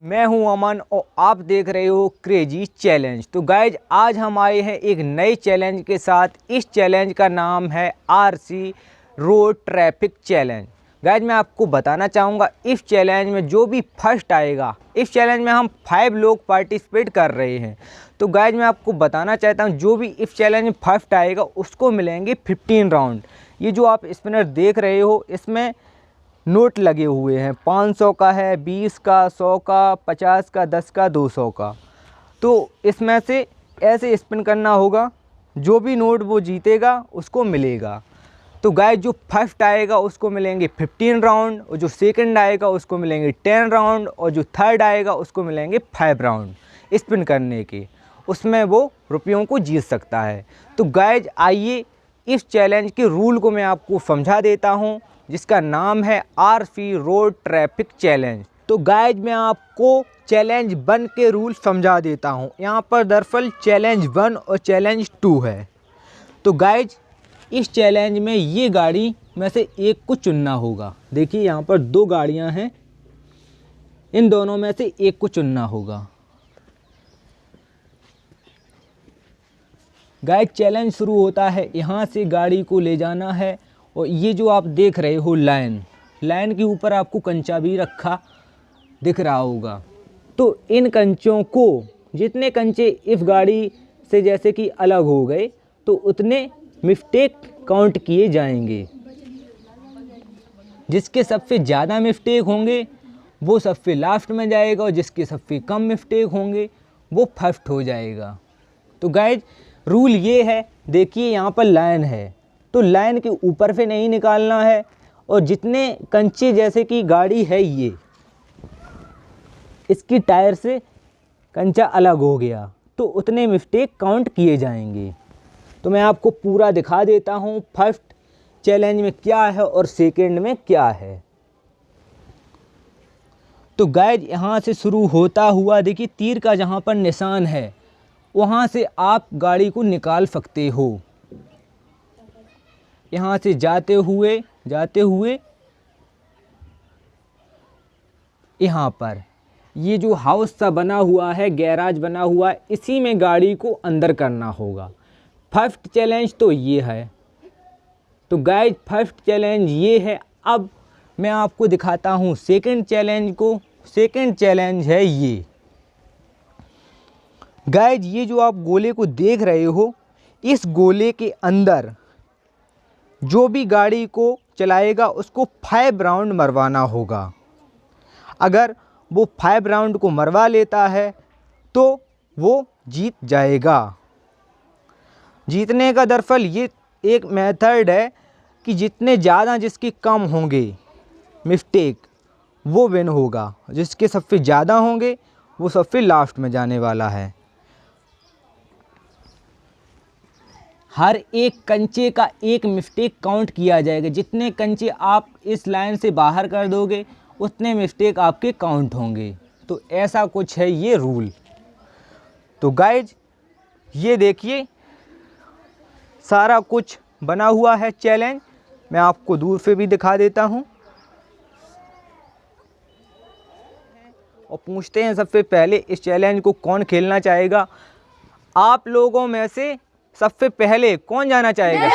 मैं हूं अमन और आप देख रहे हो क्रेजी चैलेंज। तो गाइज आज हम आए हैं एक नए चैलेंज के साथ। इस चैलेंज का नाम है RC road traffic challenge. Guys मैं आपको बताना चाहूँगा इस चैलेंज में जो भी फर्स्ट आएगा, इस चैलेंज में हम 5 लोग पार्टिसिपेट कर रहे हैं। तो गाइज मैं आपको बताना चाहता हूँ जो भी इस चैलेंज में फर्स्ट आएगा उसको मिलेंगे 15 राउंड। ये जो आप स्पिनर देख रहे हो इसमें नोट लगे हुए हैं, 500 का है, 20 का, 100 का, 50 का, 10 का, 200 का। तो इसमें से ऐसे स्पिन करना होगा, जो भी नोट वो जीतेगा उसको मिलेगा। तो गाइस जो फर्स्ट आएगा उसको मिलेंगे 15 राउंड, और जो सेकंड आएगा उसको मिलेंगे 10 राउंड, और जो थर्ड आएगा उसको मिलेंगे 5 राउंड स्पिन करने के। उसमें वो रुपयों को जीत सकता है। तो गाइस आइए इस चैलेंज के रूल को मैं आपको समझा देता हूँ, जिसका नाम है आरसी रोड ट्रैफिक चैलेंज। तो गाइज मैं आपको चैलेंज 1 के रूल समझा देता हूं। यहां पर दरअसल चैलेंज 1 और चैलेंज 2 है। तो गाइज इस चैलेंज में ये गाड़ी में से एक को चुनना होगा। देखिए यहां पर 2 गाड़ियां हैं, इन दोनों में से एक को चुनना होगा। गाइज चैलेंज शुरू होता है, यहाँ से गाड़ी को ले जाना है। और ये जो आप देख रहे हो लाइन के ऊपर आपको कंचा भी रखा दिख रहा होगा। तो इन कंचों को, जितने कंचे इस गाड़ी से जैसे कि अलग हो गए तो उतने मिस्टेक काउंट किए जाएंगे। जिसके सबसे ज़्यादा मिस्टेक होंगे वो सबसे लास्ट में जाएगा, और जिसके सबसे कम मिस्टेक होंगे वो फर्स्ट हो जाएगा। तो गाइज रूल ये है, देखिए यहाँ पर लाइन है तो लाइन के ऊपर से नहीं निकालना है, और जितने कंचे जैसे कि गाड़ी है ये, इसकी टायर से कंचा अलग हो गया तो उतने मिस्टेक काउंट किए जाएंगे। तो मैं आपको पूरा दिखा देता हूँ फर्स्ट चैलेंज में क्या है और सेकंड में क्या है। तो गाइज यहाँ से शुरू होता हुआ देखिए तीर का जहाँ पर निशान है वहाँ से आप गाड़ी को निकाल सकते हो। यहाँ से जाते हुए यहाँ पर ये जो हाउस सा बना हुआ है, गैराज बना हुआ है, इसी में गाड़ी को अंदर करना होगा। फर्स्ट चैलेंज तो ये है। तो गाइज फर्स्ट चैलेंज ये है। अब मैं आपको दिखाता हूँ सेकंड चैलेंज को। सेकंड चैलेंज है ये। गाइज ये जो आप गोले को देख रहे हो, इस गोले के अंदर जो भी गाड़ी को चलाएगा उसको 5 राउंड मरवाना होगा। अगर वो 5 राउंड को मरवा लेता है तो वो जीत जाएगा। जीतने का दरअसल ये एक मेथड है कि जितने ज़्यादा जिसके कम होंगे मिस्टेक वो विन होगा, जिसके सबसे ज़्यादा होंगे वो सबसे लास्ट में जाने वाला है। हर एक कंचे का एक मिस्टेक काउंट किया जाएगा। जितने कंचे आप इस लाइन से बाहर कर दोगे उतने मिस्टेक आपके काउंट होंगे। तो ऐसा कुछ है ये रूल। तो गाइज ये देखिए सारा कुछ बना हुआ है चैलेंज। मैं आपको दूर से भी दिखा देता हूँ। और पूछते हैं सबसे पहले इस चैलेंज को कौन खेलना चाहेगा। आप लोगों में से सबसे पहले कौन जाना चाहेगा?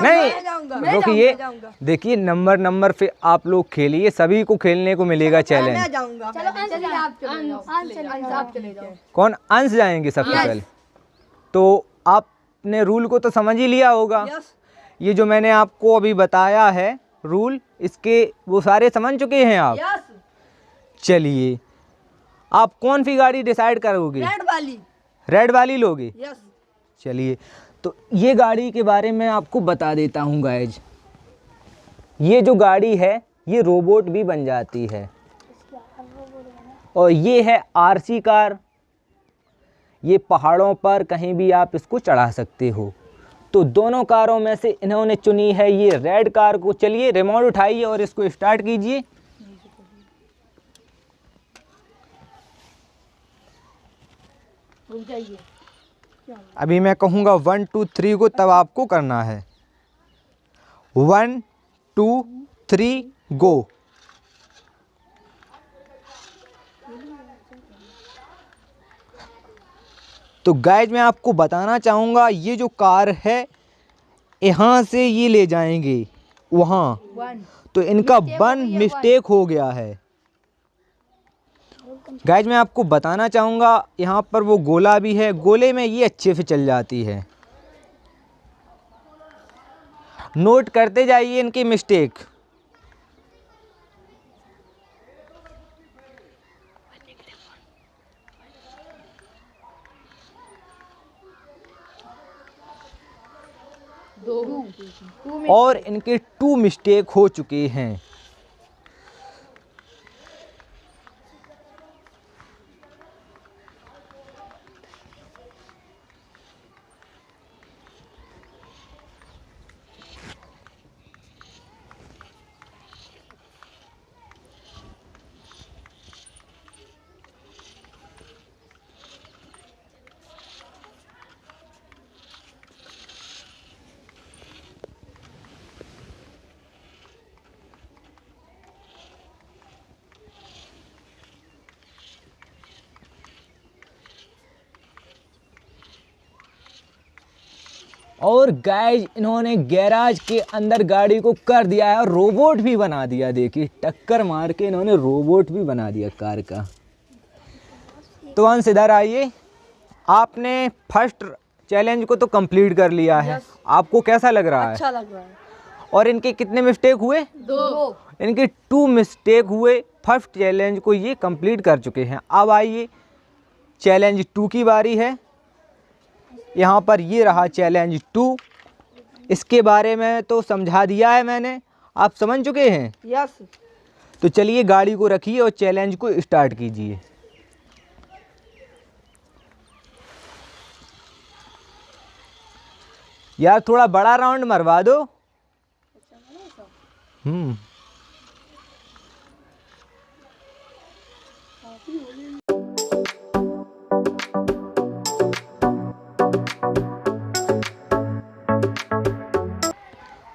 नहीं रुकिए, देखिए नंबर पे आप लोग खेलिए, सभी को खेलने को मिलेगा चैलेंज। कौन? अंश जाएंगे सबसे पहले। तो आपने रूल को तो समझ ही लिया होगा। ये जो मैंने आपको अभी बताया है रूल, इसके वो सारे समझ चुके हैं आप? चलिए आप कौन सी गाड़ी डिसाइड करोगे? रेड वाली लोगे? चलिए तो ये गाड़ी के बारे में आपको बता देता हूँ गाइज। ये जो गाड़ी है ये रोबोट भी बन जाती है, और ये है आरसी कार। ये पहाड़ों पर कहीं भी आप इसको चढ़ा सकते हो। तो दोनों कारों में से इन्होंने चुनी है ये रेड कार को। चलिए रिमोट उठाइए और इसको स्टार्ट कीजिए। अभी मैं कहूँगा 1 2 3 को, तब आपको करना है। 1 2 3 गो। तो गाइज मैं आपको बताना चाहूँगा, ये जो कार है यहाँ से ये ले जाएंगे वहाँ, तो इनका 1 मिस्टेक हो गया है। गाइज मैं आपको बताना चाहूँगा, यहाँ पर वो गोला भी है, गोले में ये अच्छे से चल जाती है। नोट करते जाइए इनकी मिस्टेक। और इनके 2 मिस्टेक हो चुके हैं। और गाइज इन्होंने गैराज के अंदर गाड़ी को कर दिया है और रोबोट भी बना दिया। देखिए टक्कर मार के इन्होंने रोबोट भी बना दिया कार का। तो अंश इधर आइए, आपने फर्स्ट चैलेंज को तो कंप्लीट कर लिया है। आपको कैसा लग रहा है? अच्छा लग रहा है। और इनके कितने मिस्टेक हुए? 2। इनके 2 मिस्टेक हुए। फर्स्ट चैलेंज को ये कंप्लीट कर चुके हैं। अब आइए चैलेंज 2 की बारी है। यहाँ पर ये रहा चैलेंज 2। इसके बारे में तो समझा दिया है मैंने, आप समझ चुके हैं? यस। तो चलिए गाड़ी को रखिए और चैलेंज को स्टार्ट कीजिए। यार थोड़ा बड़ा राउंड मरवा दो।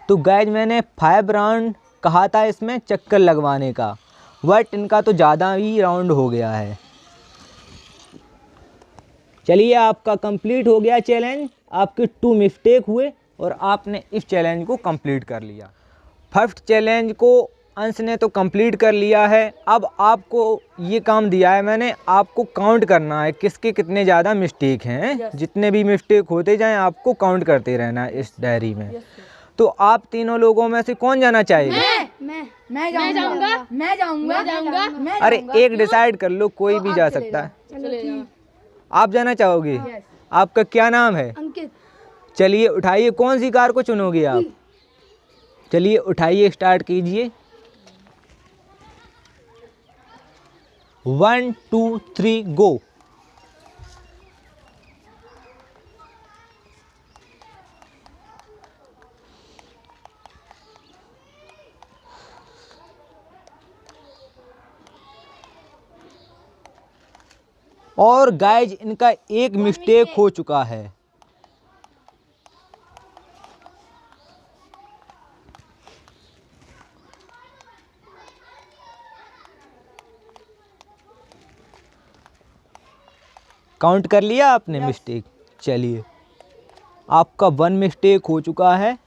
तो गाइज मैंने 5 राउंड कहा था इसमें चक्कर लगवाने का, बट इनका तो ज़्यादा ही राउंड हो गया है। चलिए आपका कंप्लीट हो गया चैलेंज। आपके 2 मिस्टेक हुए और आपने इस चैलेंज को कंप्लीट कर लिया। फर्स्ट चैलेंज को अंश ने तो कंप्लीट कर लिया है। अब आपको ये काम दिया है मैंने, आपको काउंट करना है किसके कितने ज़्यादा मिस्टेक हैं। जितने भी मिस्टेक होते जाएं आपको काउंट करते रहना है इस डायरी में। तो आप तीनों लोगों में से कौन जाना चाहेगा? मैं जाऊंगा। अरे एक डिसाइड कर लो, कोई भी जा सकता है। आप जाना चाहोगे? आपका क्या नाम है? अंकित। चलिए उठाइए, कौन सी कार को चुनोगे आप? चलिए उठाइए, स्टार्ट कीजिए। 1 2 3 गो। और गाइज इनका एक मिस्टेक हो चुका है। काउंट कर लिया आपने मिस्टेक? चलिए आपका 1 मिस्टेक हो चुका है।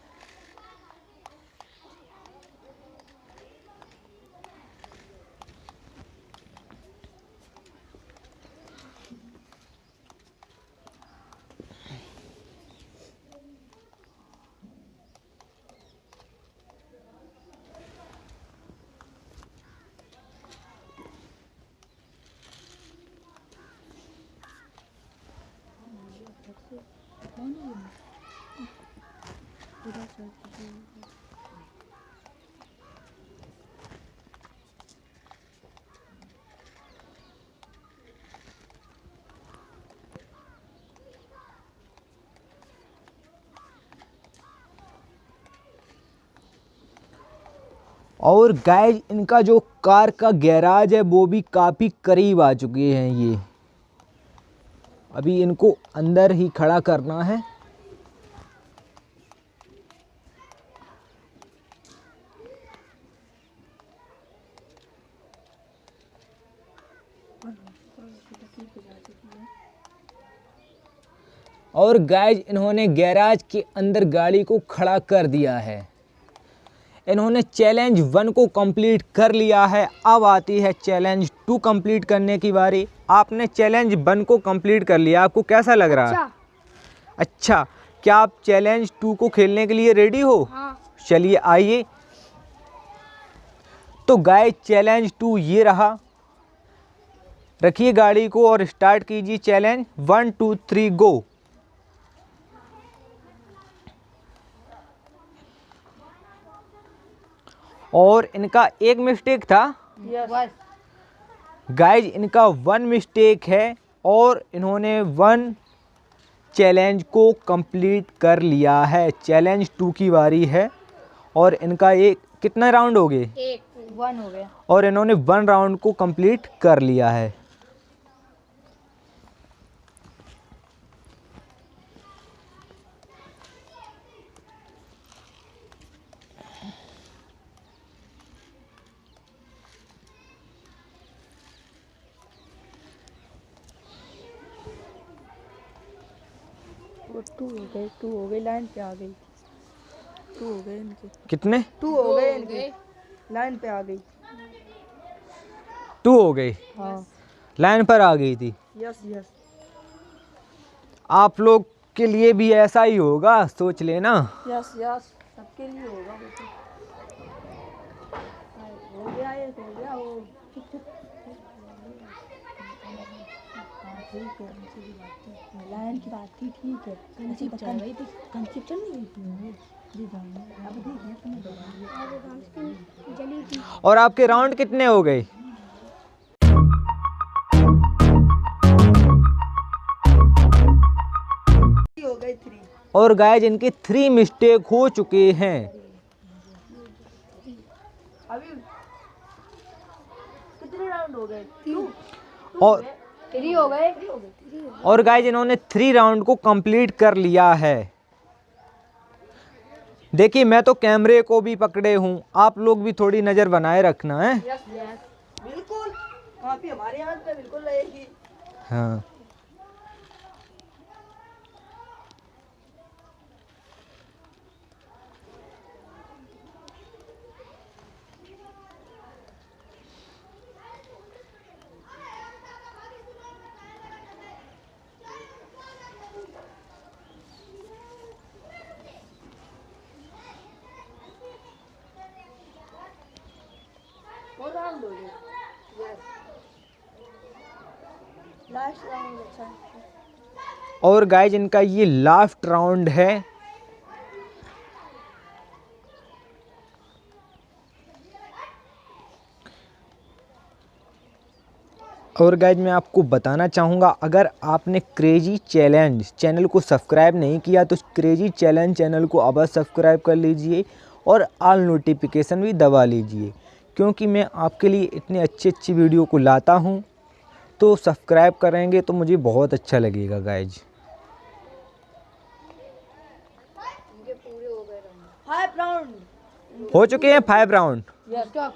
और गाइज इनका जो कार का गैराज है वो भी काफ़ी करीब आ चुके हैं। ये अभी इनको अंदर ही खड़ा करना है। और गाइज इन्होंने गैराज के अंदर गाड़ी को खड़ा कर दिया है। इन्होंने चैलेंज 1 को कंप्लीट कर लिया है। अब आती है चैलेंज 2 कंप्लीट करने की बारी। आपने चैलेंज 1 को कंप्लीट कर लिया, आपको कैसा लग रहा है? अच्छा, क्या आप चैलेंज 2 को खेलने के लिए रेडी हो? हाँ। चलिए आइए। तो गाइस चैलेंज 2 ये रहा। रखिए गाड़ी को और स्टार्ट कीजिए चैलेंज 1 2 3 गो। और इनका एक मिस्टेक था गाइज, इनका 1 मिस्टेक है और इन्होंने 1 चैलेंज को कंप्लीट कर लिया है। चैलेंज 2 की बारी है और इनका एक कितना राउंड हो गए? 1 हो गया। और इन्होंने 1 राउंड को कंप्लीट कर लिया है। वो 2 हो गए, लाइन पे आ गई। 2 हो गए इनके। कितने? 2 हो गए इनके, लाइन पे आ गई। 2 हो गई, हाँ। लाइन पर आ गई थी। Yes yes. आप लोग के लिए भी ऐसा ही होगा, सोच लेना। यस यस, सबके लिए होगा वो तो। हो गया, ये हो गया वो। ठीक है, लाइन की बात थी, ठीक है। कंची चल रही थी, कंची चल नहीं रही थी। अब देखिए तुम्हें और आपके राउंड कितने हो गए? हो गई 3। और गाइज इनके 3 मिस्टेक हो चुके हैं। अभी कितने राउंड हो गए? 2 और 3 हो गए। और गाइज इन्होंने 3 राउंड को कंप्लीट कर लिया है। देखिए मैं तो कैमरे को भी पकड़े हूँ, आप लोग भी थोड़ी नज़र बनाए रखना है। यस यस, बिल्कुल। वहाँ पे हमारे हाथ पे बिल्कुल रहेगी। हाँ। और राउंड हो गए। Yes, last round. अच्छा, और गाइज इनका ये लास्ट राउंड है। और गाइज मैं आपको बताना चाहूँगा, अगर आपने क्रेजी चैलेंज चैनल को सब्सक्राइब नहीं किया तो क्रेजी चैलेंज चैनल को अवश्य सब्सक्राइब कर लीजिए और ऑल नोटिफिकेशन भी दबा लीजिए, क्योंकि मैं आपके लिए इतनी अच्छी वीडियो को लाता हूँ। तो सब्सक्राइब करेंगे तो मुझे बहुत अच्छा लगेगा गाइज। 5 राउंड हो चुके हैं 5 राउंड। यस।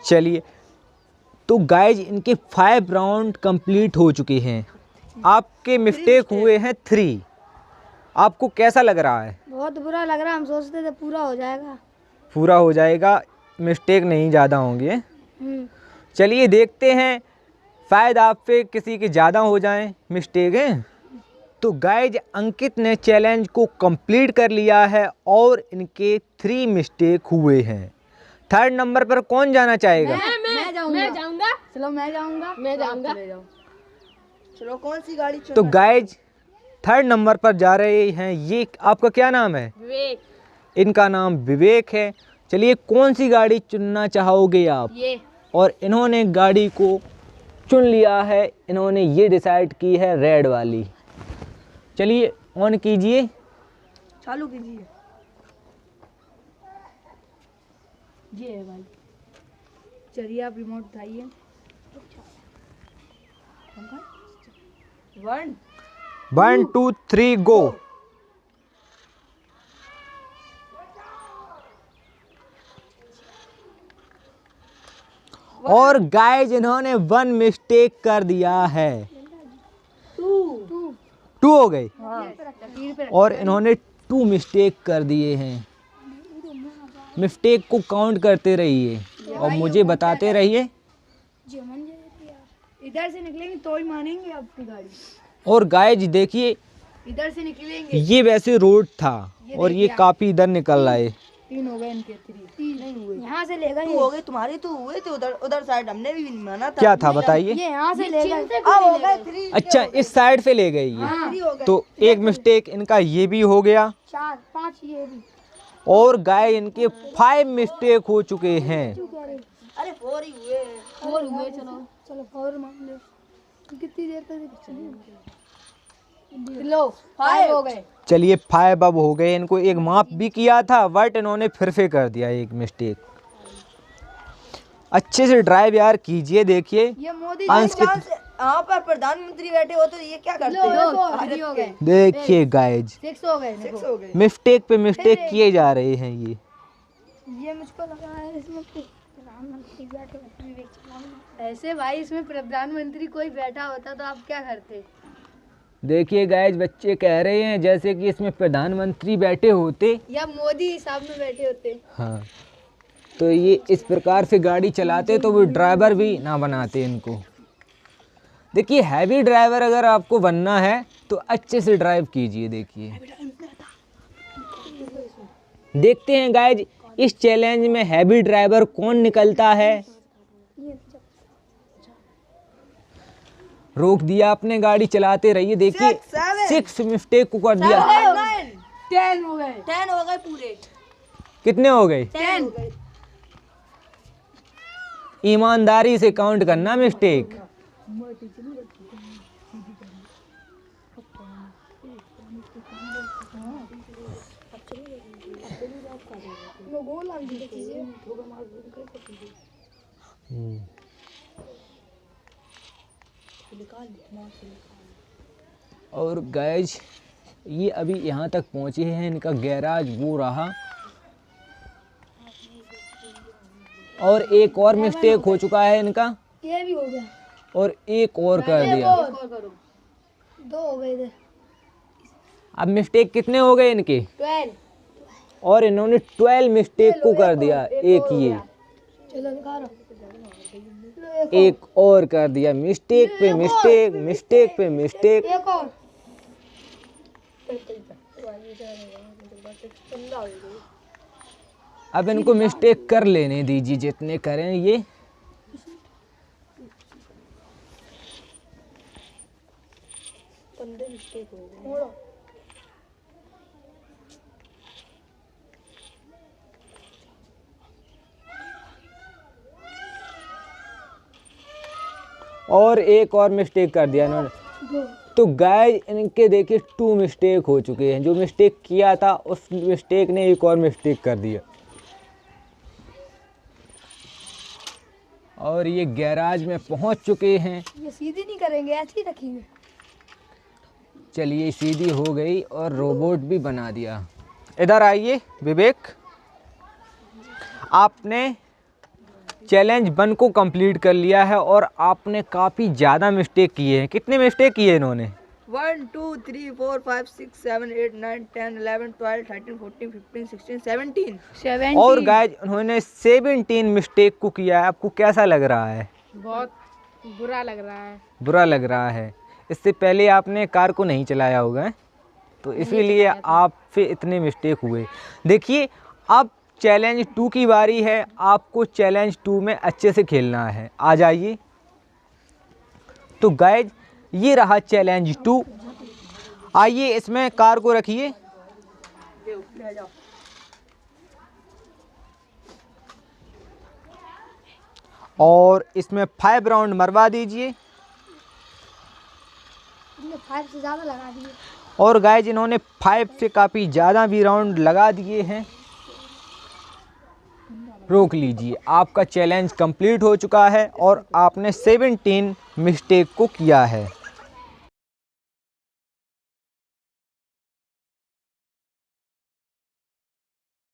चलिए, तो गाइज इनके 5 राउंड कंप्लीट हो चुके हैं। आपके मिस्टेक हुए हैं 3। आपको कैसा लग रहा है? बहुत बुरा लग रहा है। हम सोचते थे पूरा हो जाएगा। पूरा हो जाएगा, मिस्टेक नहीं ज़्यादा होंगे। चलिए देखते हैं, शायद आप पे किसी के ज़्यादा हो जाएं मिस्टेक हैं। तो गाइज अंकित ने चैलेंज को कंप्लीट कर लिया है और इनके 3 मिस्टेक हुए हैं। 3rd नंबर पर कौन जाना चाहेगा? मैं जाऊंगा। चलो मैं जाऊंगा। चलो कौन सी गाड़ी चुनना? तो गाइज 3rd नंबर पर जा रहे हैं। ये आपका क्या नाम है? विवेक। इनका नाम विवेक है। चलिए कौन सी गाड़ी चुनना चाहोगे आप? ये। और इन्होंने गाड़ी को चुन लिया है। इन्होंने ये डिसाइड की है रेड वाली। चलिए ऑन कीजिए, चालू कीजिए। ये है भाई। चलिए आप रिमोट उठाइए। 1 2 3 गो। और गाइज इन्होंने 1 मिस्टेक कर दिया है। 2 हो गए हाँ और इन्होंने 2 मिस्टेक कर दिए हैं। मिस्टेक को काउंट करते रहिए और मुझे बताते रहिए। इधर से निकलेंगे तो ही मानेंगे आपकी गाड़ी। और गाइज देखिए, इधर से निकलेंगे। ये वैसे रोड था और ये काफी इधर निकल रहा है। 3 हो गए इनके, 3 नहीं हुए। यहाँ से ले गए 2 हो गए तुम्हारे, तो हुए थे उधर उधर साइड, हमने भी माना था। क्या था बताइए। ये यहाँ से ले गए। अब हो गए 3। अच्छा, इस साइड से ले गई ये। 3 हो गए। तो एक मिस्टेक इनका ये भी हो गया 4 5 ये भी। और गाय इनके 5 मिस्टेक हो चुके हैं। अरे 4 ही हुए। 4 हुए। चलो चलो 4 मान लो। कितनी देर तक लो 5 हो गए। चलिए 5 अब हो गए। इनको एक माफ भी किया था बट इन्होंने फिर से कर दिया एक मिस्टेक। अच्छे से ड्राइव यार कीजिए। देखिए ये मोदी अंश के यहाँ पर प्रधानमंत्री बैठे हो तो ये क्या करते हैं? थ्री हो गए। देखिए गाइज 6 हो गए। 6 हो गए। मिस्टेक पे मिस्टेक किए जा रहे हैं ये। ये मुझको लगा है इसमें प्रधानमंत्री बैठे होते। ऐसे भाई इसमें प्रधानमंत्री कोई बैठा होता तो आप क्या करते? देखिए गाइज बच्चे कह रहे हैं जैसे कि इसमें प्रधानमंत्री बैठे होते। या मोदी साहब में बैठे होते। हाँ, तो ये इस प्रकार से गाड़ी चलाते तो वो ड्राइवर भी ना बनाते इनको। देखिए हैवी ड्राइवर अगर आपको बनना है तो अच्छे से ड्राइव कीजिए। देखिए देखते हैं गाइज इस चैलेंज में हैवी ड्राइवर कौन निकलता है। रोक दिया आपने, गाड़ी चलाते रहिए। देखिए 6 मिस्टेक को कर दिया। 10 हो गए। 10 हो गए पूरे। कितने हो गए? 10 हो गए। ईमानदारी से काउंट करना मिस्टेक। और गैज ये अभी यहाँ तक पहुँचे हैं। इनका गैराज वो रहा और एक और मिस्टेक हो चुका है इनका। ये भी हो गया। और एक और कर दिया। 2 हो गए इधर। अब मिस्टेक कितने हो गए इनके? 12। और इन्होंने 12 मिस्टेक को कर दिया। एक ये चलो निकालो। एक और कर दिया। मिस्टेक पे मिस्टेक, मिस्टेक पे मिस्टेक। एक और। अब इनको मिस्टेक कर लेने दीजिए जितने करें ये। और एक और मिस्टेक कर दिया इन्होंने। तो गाइस इनके देखिए 2 मिस्टेक हो चुके हैं। जो मिस्टेक किया था उस मिस्टेक ने एक और मिस्टेक कर दिया। और ये गैराज में पहुंच चुके हैं। ये सीधी नहीं करेंगे, ऐसी रखेंगे। चलिए सीधी हो गई और रोबोट भी बना दिया। इधर आइए विवेक, आपने चैलेंज 1 को कंप्लीट कर लिया है और आपने काफ़ी ज़्यादा मिस्टेक किए हैं। कितने मिस्टेक किए इन्होंने? 1 2 3 4 5 6 7 8 9 10 11 12 13 14 15 16 17। और गाइज उन्होंने 17 मिस्टेक को किया है। आपको कैसा लग रहा है? बहुत बुरा लग रहा है। बुरा लग रहा है। इससे पहले आपने कार को नहीं चलाया होगा तो इसीलिए आपसे इतने मिस्टेक हुए। देखिए अब चैलेंज 2 की बारी है। आपको चैलेंज 2 में अच्छे से खेलना है। आ जाइए। तो गाइज ये रहा चैलेंज 2। आइए इसमें कार को रखिए। और इसमें 5 राउंड मरवा दीजिए। 5 से ज़्यादा लगा दिए। और गाइज इन्होंने 5 से काफ़ी ज़्यादा भी राउंड लगा दिए हैं। रोक लीजिए। आपका चैलेंज कंप्लीट हो चुका है और आपने 17 मिस्टेक को किया है।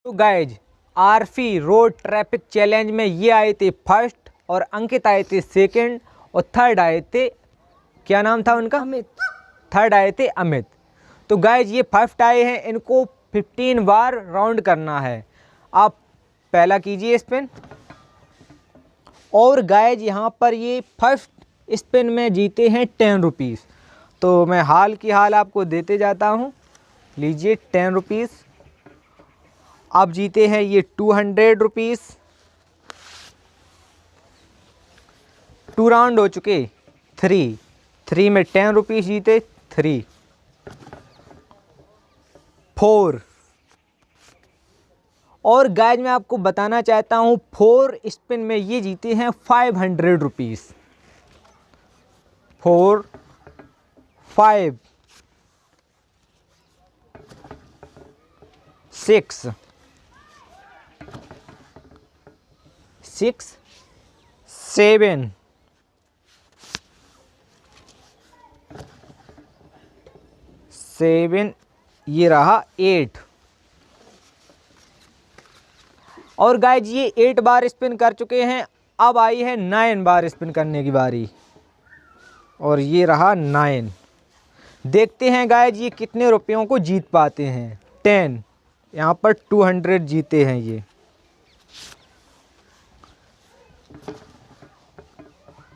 तो गाइज आरफी रोड ट्रैफिक चैलेंज में ये आए थे फर्स्ट और अंकित आए थे सेकंड और थर्ड आए थे, क्या नाम था उनका? थर्ड आए थे अमित। तो गाइज ये फर्स्ट आए हैं, इनको 15 बार राउंड करना है। आप पहला कीजिए स्पिन। और गाइज यहाँ पर ये फर्स्ट स्पिन में जीते हैं 10 रुपीज़। तो मैं हाल की हाल आपको देते जाता हूँ। लीजिए 10 रुपीज़। आप जीते हैं ये 200 रुपीज़। 2 राउंड हो चुके। 3 में 10 रुपीज़ जीते। 3 4। और गाइज मैं आपको बताना चाहता हूँ 4 स्पिन में ये जीते हैं 500 रुपीज़। 4 5 6 7 7 ये रहा 8। और गाइज ये 8 बार स्पिन कर चुके हैं। अब आई है 9 बार स्पिन करने की बारी। और ये रहा 9। देखते हैं गाइज ये कितने रुपयों को जीत पाते हैं। 10, यहाँ पर 200 जीते हैं ये।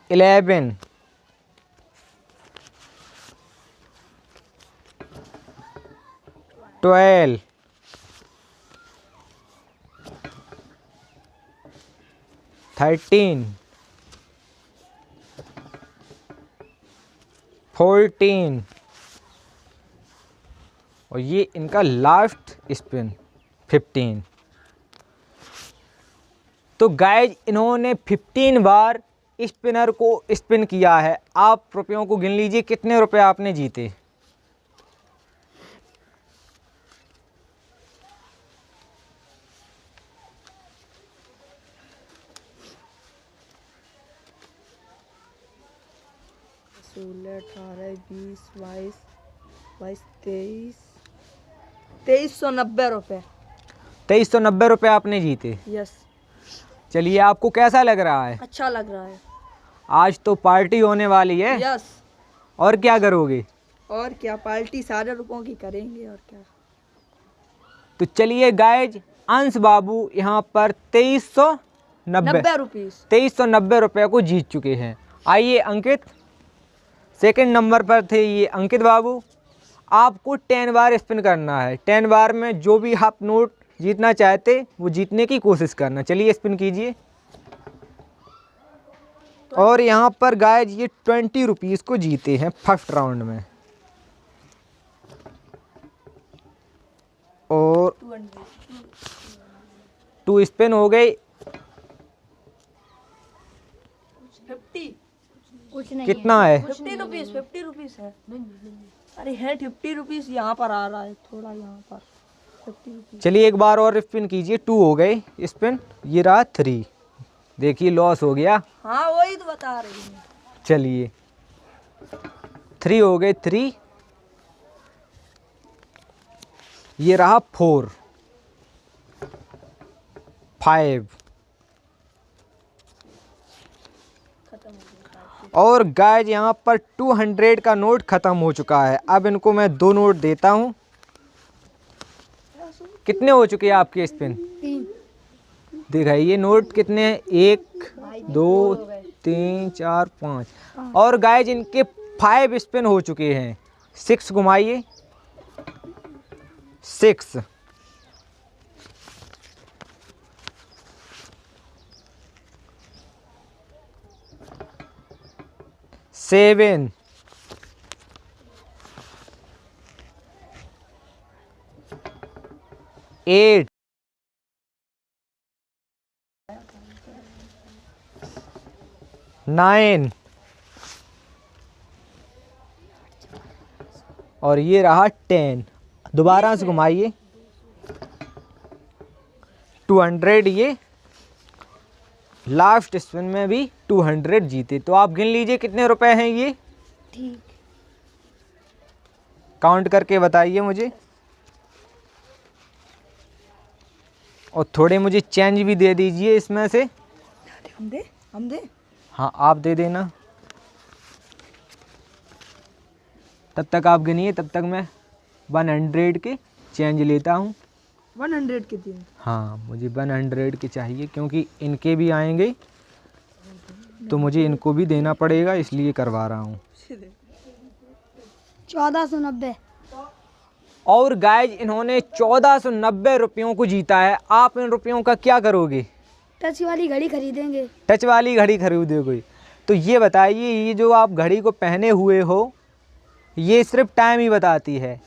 11 12 13 14 और ये इनका लास्ट स्पिन 15। तो गाइज इन्होंने 15 बार स्पिनर को स्पिन किया है। आप रुपयों को गिन लीजिए कितने रुपए आपने जीते। सोलह 18 20 22 23 2390 रुपये। 2390 रुपये आपने जीते। यस। चलिए आपको कैसा लग रहा है? अच्छा लग रहा है। आज तो पार्टी होने वाली है। यस। और क्या करोगे? और क्या, पार्टी सारे रुपयों की करेंगे और क्या। तो चलिए गाइज अंश बाबू यहाँ पर 2390 रुपीस 2390 रुपये को जीत चुके हैं। आइए अंकित, सेकंड नंबर पर थे ये अंकित बाबू। आपको 10 बार स्पिन करना है। 10 बार में जो भी आप नोट जीतना चाहते वो जीतने की कोशिश करना। चलिए स्पिन कीजिए। और यहाँ पर गाइज ये 20 रुपीज़ को जीते हैं फर्स्ट राउंड में। और 2 स्पिन हो गई। 50 कुछ नहीं कितना है? 50 रुपीस 50 रुपीस है। अरे है 50 रुपीस यहाँ पर आ रहा है, थोड़ा यहाँ पर 50 रुपीस। चलिए एक बार और स्पिन कीजिए। 2 हो गए स्पिन। ये रहा 3। देखिए लॉस हो गया। हाँ वही तो बता रही हूँ। चलिए 3 हो गए। 3 ये रहा 4 5 और गाइज यहाँ पर 200 का नोट ख़त्म हो चुका है। अब इनको मैं 2 नोट देता हूँ। कितने हो चुके हैं आपके स्पिन? 3। दिखाइए नोट कितने हैं। 1 2 3 4 5 और गाइज इनके 5 स्पिन हो चुके हैं। 6 घुमाइए। 6 7 8 9 और ये रहा 10। दोबारा से घुमाइए। 200 ये लास्ट स्पिन में भी 200 जीते। तो आप गिन लीजिए कितने रुपए हैं ये। ठीक। काउंट करके बताइए मुझे। और थोड़े मुझे चेंज भी दे दीजिए इसमें से। हम दे हाँ आप दे देना। तब तक आप गिनिए, तब तक मैं 100 के चेंज लेता हूँ। 100 के 3। हाँ मुझे 100 के चाहिए, क्योंकि इनके भी आएंगे तो मुझे इनको भी देना पड़ेगा, इसलिए करवा रहा हूँ। 1490। और गाइज इन्होंने 1490 रुपयों को जीता है। आप इन रुपयों का क्या करोगे? टच वाली घड़ी खरीदेंगे। टच वाली घड़ी खरीदोगे? तो ये बताइए, ये जो आप घड़ी को पहने हुए हो, ये सिर्फ टाइम ही बताती है,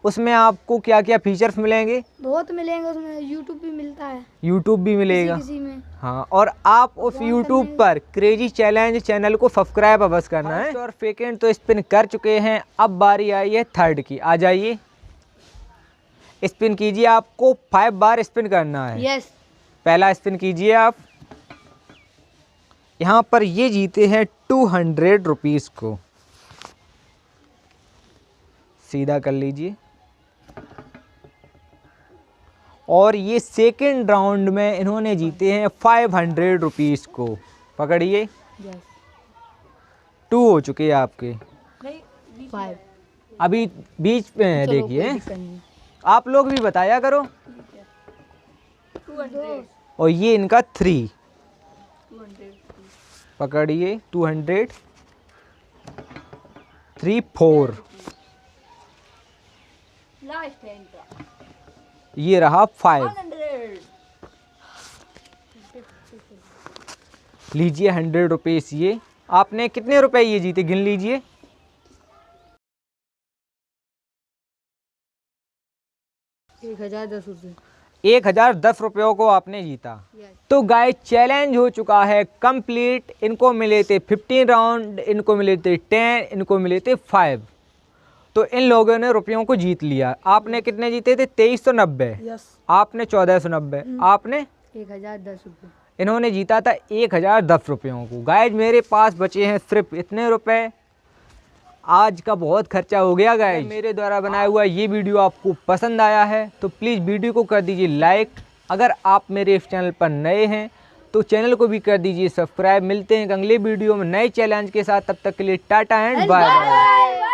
उसमें आपको क्या क्या फीचर्स मिलेंगे? बहुत मिलेंगे उसमें, यूट्यूब भी मिलता है, यूट्यूब भी मिलेगा। किसी में। हाँ, और आप उस यूट्यूब पर क्रेजी चैलेंज चैनल को सब्सक्राइब अवश्य करना है। और सेकेंड तो स्पिन कर चुके हैं, अब बारी आई है थर्ड की। आ जाइए, स्पिन कीजिए, आपको 5 बार स्पिन करना है। यस। पहला स्पिन कीजिए आप। यहाँ पर ये जीते हैं 200 रुपीज़ को, सीधा कर लीजिए। और ये सेकेंड राउंड में इन्होंने जीते हैं 500 रुपीज़ को। पकड़िए, यस। 2 हो चुके हैं आपके। नहीं 5। अभी बीच में है, देखिए आप लोग भी बताया करो। 200। और ये इनका 3। पकड़िए, 200, 3, 4। लास्ट है इनका। ये रहा 5। 100। लीजिए 100 रुपीज़। ये आपने कितने रुपए ये जीते, गिन लीजिए। 1010 रुपये। 1010 रुपयों को आपने जीता। तो गाइस चैलेंज हो चुका है कंप्लीट। इनको मिले थे 15 राउंड, इनको मिले थे 10, इनको मिले थे 5। तो इन लोगों ने रुपयों को जीत लिया। आपने कितने जीते थे? 2390। यस। आपने 1490। आपने 1010 रुपये। इन्होंने जीता था 1010 रुपयों को। गाइज मेरे पास बचे हैं सिर्फ इतने रुपए। आज का बहुत खर्चा हो गया गाइज। मेरे द्वारा बनाया हुआ ये वीडियो आपको पसंद आया है तो प्लीज़ वीडियो को कर दीजिए लाइक। अगर आप मेरे इस चैनल पर नए हैं तो चैनल को भी कर दीजिए सब्सक्राइब। मिलते हैं अगले वीडियो में नए चैलेंज के साथ, तब तक के लिए टाटा एंड बाय बाय।